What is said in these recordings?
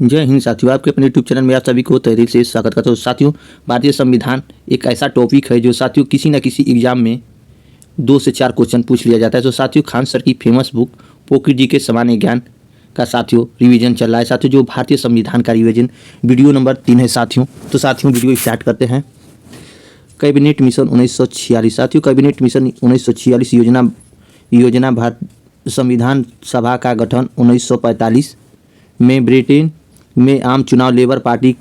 जय हिंद साथियों, आपके अपने यूट्यूब चैनल में आप सभी को तहे दिल से स्वागत करता हूँ। साथियों, भारतीय संविधान एक ऐसा टॉपिक है जो साथियों किसी न किसी एग्जाम में 2 से 4 क्वेश्चन पूछ लिया जाता है। तो साथियों, खान सर की फेमस बुक पोकी जी के सामान्य ज्ञान का साथियों रिवीजन चल रहा है। साथियों, जो भारतीय संविधान का रिवीजन वीडियो नंबर 3 है साथियों। तो साथियों, वीडियो स्टार्ट करते हैं। Cabinet mission 1946। साथियों, कैबिनेट मिशन 1946 योजना भारत संविधान सभा का गठन 1945 में ब्रिटेन में आम चुनाव लेबर पार्टी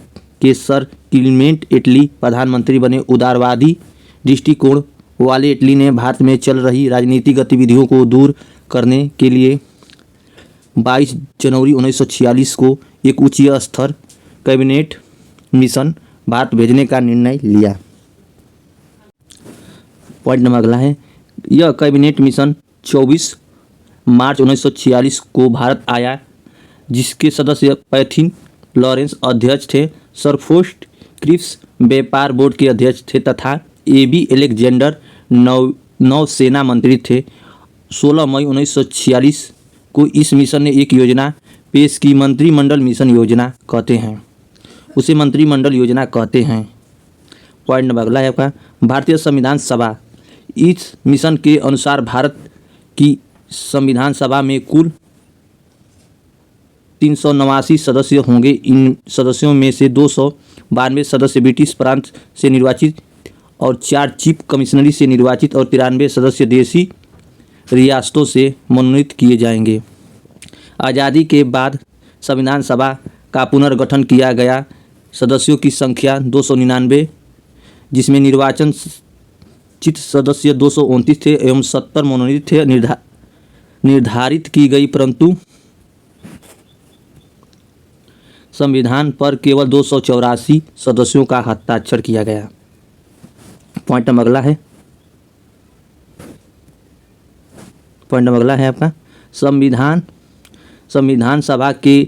के सर क्लीमेंट एटली प्रधानमंत्री बने। उदारवादी दृष्टिकोण वाले एटली ने भारत में चल रही राजनीतिक गतिविधियों को दूर करने के लिए 22 जनवरी 1946 को एक उच्च स्तर कैबिनेट मिशन भारत भेजने का निर्णय लिया। पॉइंट नंबर अगला है, यह कैबिनेट मिशन 24 मार्च 1946 को भारत आया, जिसके सदस्य पैथिन लॉरेंस अध्यक्ष थे, सर फोर्स्ट क्रिप्स व्यापार बोर्ड के अध्यक्ष थे तथा एबी एलेक्जेंडर नौसेना मंत्री थे। 16 मई 1946 को इस मिशन ने एक योजना पेश की, मंत्रिमंडल मिशन योजना कहते हैं उसे, मंत्रिमंडल योजना कहते हैं। पॉइंट नंबर अगला है आपका, भारतीय संविधान सभा। इस मिशन के अनुसार भारत की संविधान सभा में कुल 389 सदस्य होंगे। इन सदस्यों में से 292 सदस्य ब्रिटिश प्रांत से निर्वाचित और 4 चीफ कमिश्नरी से निर्वाचित और 93 सदस्य देशी रियासतों से मनोनीत किए जाएंगे। आज़ादी के बाद संविधान सभा का पुनर्गठन किया गया। सदस्यों की संख्या 299, जिसमें निर्वाचित सदस्य 229 थे एवं 70 मनोनीत थे निर्धारित की गई, परंतु संविधान पर केवल 284 सदस्यों का हस्ताक्षर किया गया। पॉइंट नंबर अगला है, आपका संविधान सभा के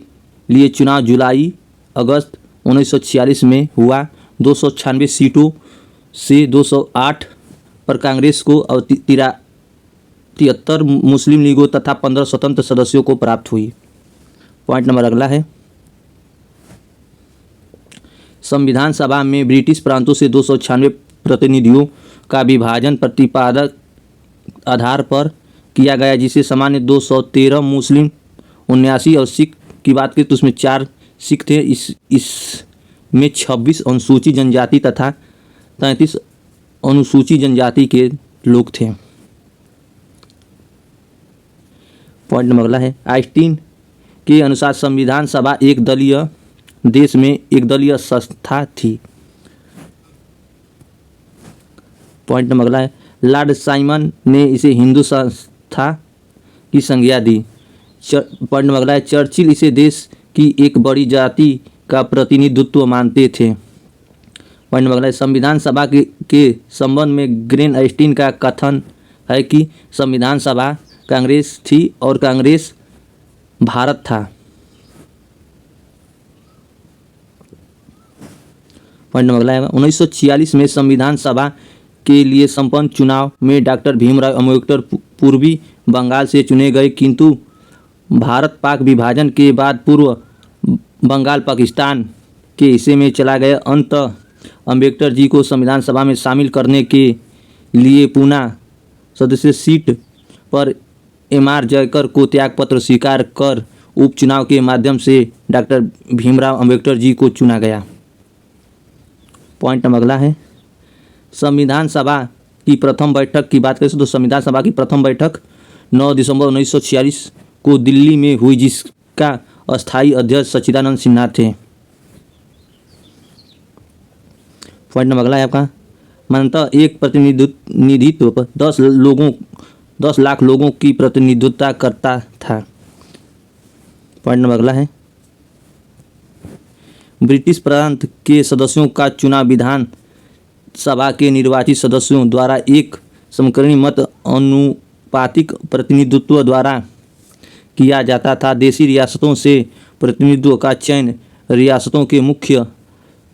लिए चुनाव जुलाई अगस्त 1946 में हुआ। 296 सीटों से 208 पर कांग्रेस को और 73 मुस्लिम लीगों तथा 15 स्वतंत्र सदस्यों को प्राप्त हुई। पॉइंट नंबर अगला है, संविधान सभा में ब्रिटिश प्रांतों से 296 प्रतिनिधियों का विभाजन प्रतिपादक आधार पर किया गया, जिसे सामान्य 213 मुस्लिम 79 और सिख की बात करें तो उसमें 4 सिख थे। इसमें 26 अनुसूचित जनजाति तथा 33 अनुसूचित जनजाति के लोग थे। पॉइंट नंबर अगला है, आइंस्टीन के अनुसार संविधान सभा एक दलीय देश में एक दलीय संस्था थी। पॉइंट नंबर अगला है, लॉर्ड साइमन ने इसे हिंदू संस्था की संज्ञा दी। पॉइंट नंबर अगला है, चर्चिल इसे देश की एक बड़ी जाति का प्रतिनिधित्व मानते थे। पॉइंट नंबर अगला है, संविधान सभा के संबंध में ग्रेन आइंस्टीन का कथन है कि संविधान सभा कांग्रेस थी और कांग्रेस भारत था। पॉइंट नंबर अगला है, 1946 में संविधान सभा के लिए संपन्न चुनाव में डॉक्टर भीमराव अम्बेडकर पूर्वी बंगाल से चुने गए, किंतु भारत पाक विभाजन के बाद पूर्व बंगाल पाकिस्तान के हिस्से में चला गया। अंततः अम्बेडकर जी को संविधान सभा में शामिल करने के लिए पुनः सदस्य सीट पर एम.आर. जयकर को त्यागपत्र स्वीकार कर उपचुनाव के माध्यम से डॉक्टर भीमराव अम्बेडकर जी को चुना गया। पॉइंट नंबर अगला है, संविधान सभा की प्रथम बैठक की बात करें तो संविधान सभा की प्रथम बैठक 9 दिसंबर 1946 को दिल्ली में हुई, जिसका अस्थायी अध्यक्ष सच्चिदानंद सिन्हा थे। पॉइंट नंबर अगला है आपका, मान्यता एक प्रतिनिधित्व पर 10 लाख लोगों की प्रतिनिधित्व करता था। पॉइंट नंबर अगला है, ब्रिटिश प्रांत के सदस्यों का चुनाव विधान सभा के निर्वाचित सदस्यों द्वारा एक समकालीन मत अनुपातिक प्रतिनिधित्व द्वारा किया जाता था। देशी रियासतों से प्रतिनिधित्व का चयन रियासतों के मुख्य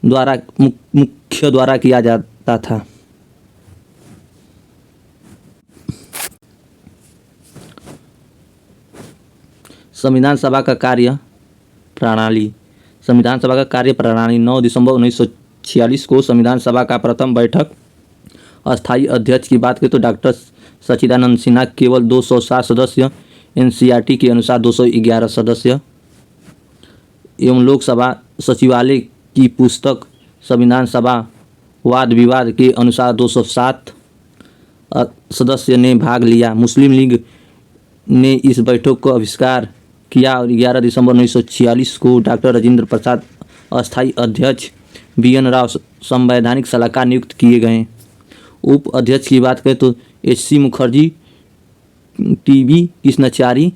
द्वारा किया जाता था। संविधान सभा का कार्य प्रणाली। संविधान सभा का कार्य प्रणाली 9 दिसंबर 1946 को संविधान सभा का प्रथम बैठक अस्थायी अध्यक्ष की बात करें तो डॉक्टर सच्चिदानंद सिन्हा, केवल 207 सदस्य, एनसीईआरटी के अनुसार 211 सदस्य एवं लोकसभा सचिवालय की पुस्तक संविधान सभा वाद विवाद के अनुसार 207 सदस्य ने भाग लिया। मुस्लिम लीग ने इस बैठक को आविष्कार किया और 11 दिसंबर 1946 को डॉक्टर राजेंद्र प्रसाद अस्थायी अध्यक्ष, BN राव संवैधानिक सलाहकार नियुक्त किए गए। उप अध्यक्ष की बात करें तो HC मुखर्जी, TB कृष्णाचारी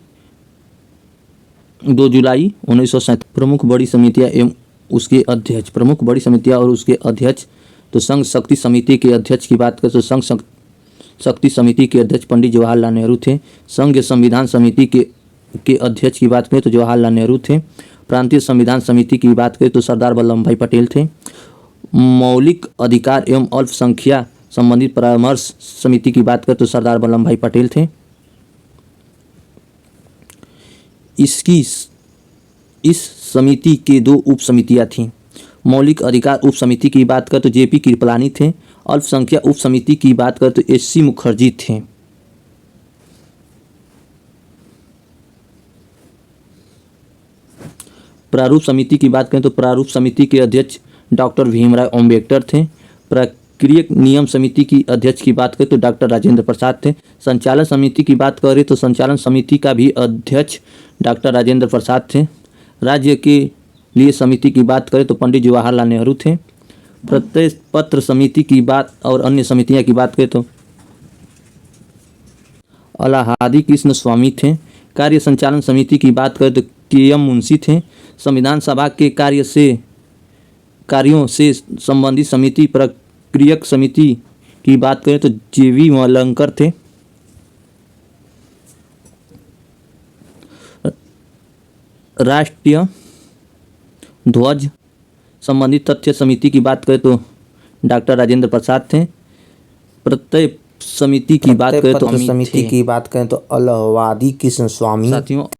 2 जुलाई 1947। प्रमुख बड़ी समितियां एवं उसके अध्यक्ष, प्रमुख बड़ी समितियां और उसके अध्यक्ष तो संघ शक्ति समिति के अध्यक्ष की बात करें तो संघ शक्ति समिति के अध्यक्ष पंडित जवाहरलाल नेहरू थे। संघ संविधान समिति के अध्यक्ष की बात करें तो जवाहरलाल नेहरू थे। प्रांतीय संविधान समिति की बात करें तो सरदार वल्लभ भाई पटेल थे। मौलिक अधिकार एवं अल्पसंख्या संबंधित परामर्श समिति की बात करें तो सरदार वल्लभ भाई पटेल थे। इस समिति के 2 उप समितियाँ थीं। मौलिक अधिकार उप समिति की बात करें तो JP कृपलानी थे। अल्पसंख्या उप समिति की बात करें तो HC मुखर्जी थे। प्रारूप समिति की बात करें तो प्रारूप समिति के अध्यक्ष डॉक्टर भीमराव अम्बेडकर थे। प्रक्रियक नियम समिति की अध्यक्ष की बात करें तो डॉक्टर राजेंद्र प्रसाद थे। संचालन समिति की बात करें तो संचालन समिति का भी अध्यक्ष डॉक्टर राजेंद्र प्रसाद थे। राज्य के लिए समिति की बात करें तो पंडित जवाहरलाल नेहरू थे। प्रत्यय पत्र समिति की बात और अन्य समितियां की बात करें तो अलाहादी कृष्ण स्वामी थे। कार्य संचालन समिति की बात करें तो KM मुंशी थे। संविधान सभा के कार्यों से संबंधित समिति प्रक्रियक समिति की बात करें तो JV मलंकर थे। राष्ट्रीय ध्वज संबंधित तथ्य समिति की बात करें तो डॉक्टर राजेंद्र प्रसाद थे। प्रत्यय समिति की बात करें तो समिति की बात करें तो अलाहादी कृष्ण स्वामी। साथियों